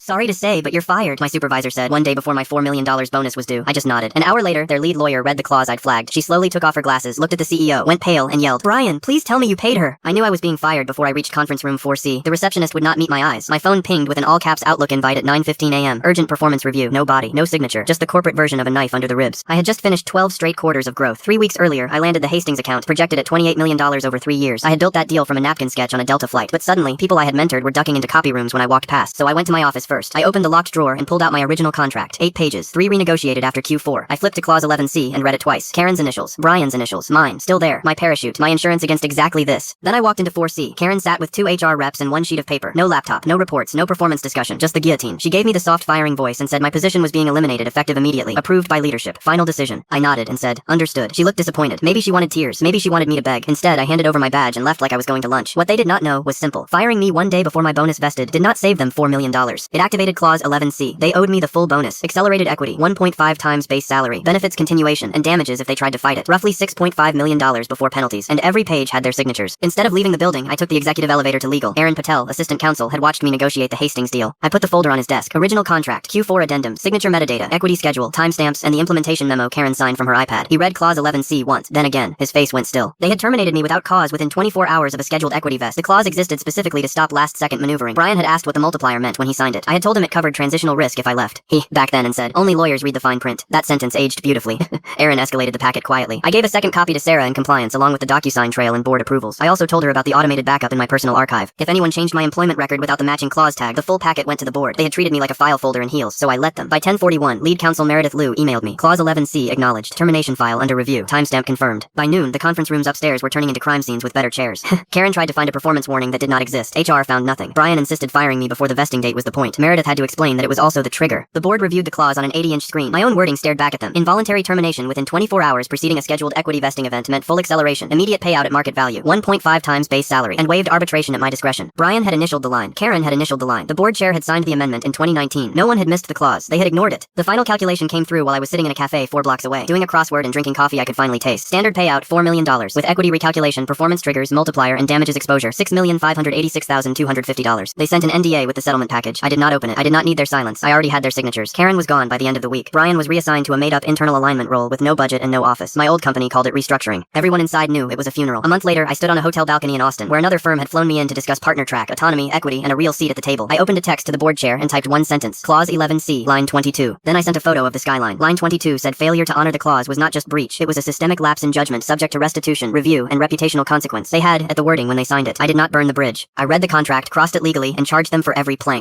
Sorry to say, but you're fired, my supervisor said one day before my $4 million bonus was due. I just nodded. An hour later, their lead lawyer read the clause I'd flagged. She slowly took off her glasses, looked at the CEO, went pale, and yelled, "Brian, please tell me you paid her." I knew I was being fired before I reached conference room 4C. The receptionist would not meet my eyes. My phone pinged with an all-caps Outlook invite at 9:15 a.m. Urgent performance review. No body, no signature, just the corporate version of a knife under the ribs. I had just finished 12 straight quarters of growth. 3 weeks earlier, I landed the Hastings account, projected at $28 million over 3 years. I had built that deal from a napkin sketch on a Delta flight, but suddenly, people I had mentored were ducking into copy rooms when I walked past, so I went to my office first. I opened the locked drawer and pulled out my original contract. 8 pages, 3 renegotiated after Q4. I flipped to clause 11C and read it twice. Karen's initials, Brian's initials, mine, still there. My parachute, my insurance against exactly this. Then I walked into 4C. Karen sat with 2 HR reps and 1 sheet of paper. No laptop, no reports, no performance discussion, just the guillotine. She gave me the soft firing voice and said my position was being eliminated effective immediately. Approved by leadership. Final decision. I nodded and said, "Understood." She looked disappointed. Maybe she wanted tears. Maybe she wanted me to beg. Instead, I handed over my badge and left like I was going to lunch. What they did not know was simple. Firing me one day before my bonus vested did not save them $4 million. It activated clause 11C. They owed me the full bonus. Accelerated equity, 1.5 times base salary, benefits continuation, and damages if they tried to fight it. Roughly $6.5 million before penalties, and every page had their signatures. Instead of leaving the building, I took the executive elevator to legal. Aaron Patel, assistant counsel, had watched me negotiate the Hastings deal. I put the folder on his desk. Original contract, Q4 addendum, signature metadata, equity schedule, timestamps, and the implementation memo Karen signed from her iPad. He read clause 11C once, then again. His face went still. They had terminated me without cause within 24 hours of a scheduled equity vest. The clause existed specifically to stop last-second maneuvering. Brian had asked what the multiplier meant when he signed it. I had told him it covered transitional risk if I left. He, back then, and said, "Only lawyers read the fine print." That sentence aged beautifully. Aaron escalated the packet quietly. I gave a second copy to Sarah in compliance along with the DocuSign trail and board approvals. I also told her about the automated backup in my personal archive. If anyone changed my employment record without the matching clause tag, the full packet went to the board. They had treated me like a file folder in heels, so I let them. By 10:41, lead counsel Meredith Liu emailed me. Clause 11C acknowledged. Termination file under review. Timestamp confirmed. By noon, the conference rooms upstairs were turning into crime scenes with better chairs. Karen tried to find a performance warning that did not exist. HR found nothing. Brian insisted firing me before the vesting date was the point. Meredith had to explain that it was also the trigger. The board reviewed the clause on an 80-inch screen. My own wording stared back at them. Involuntary termination within 24 hours preceding a scheduled equity vesting event meant full acceleration, immediate payout at market value, 1.5 times base salary, and waived arbitration at my discretion. Brian had initialed the line. Karen had initialed the line. The board chair had signed the amendment in 2019. No one had missed the clause. They had ignored it. The final calculation came through while I was sitting in a cafe 4 blocks away, doing a crossword and drinking coffee I could finally taste. Standard payout, $4 million. With equity recalculation, performance triggers, multiplier, and damages exposure, $6,586,250. They sent an NDA with the settlement package. I did not open it. I did not need their silence. I already had their signatures. Karen was gone by the end of the week. Brian was reassigned to a made-up internal alignment role with no budget and no office. My old company called it restructuring. Everyone inside knew it was a funeral. A month later, I stood on a hotel balcony in Austin, where another firm had flown me in to discuss partner track, autonomy, equity, and a real seat at the table. I opened a text to the board chair and typed one sentence. Clause 11C, line 22. Then I sent a photo of the skyline. Line 22 said failure to honor the clause was not just breach, it was a systemic lapse in judgment subject to restitution, review, and reputational consequence. They had, at the wording when they signed it. I did not burn the bridge. I read the contract, crossed it legally, and charged them for every plank.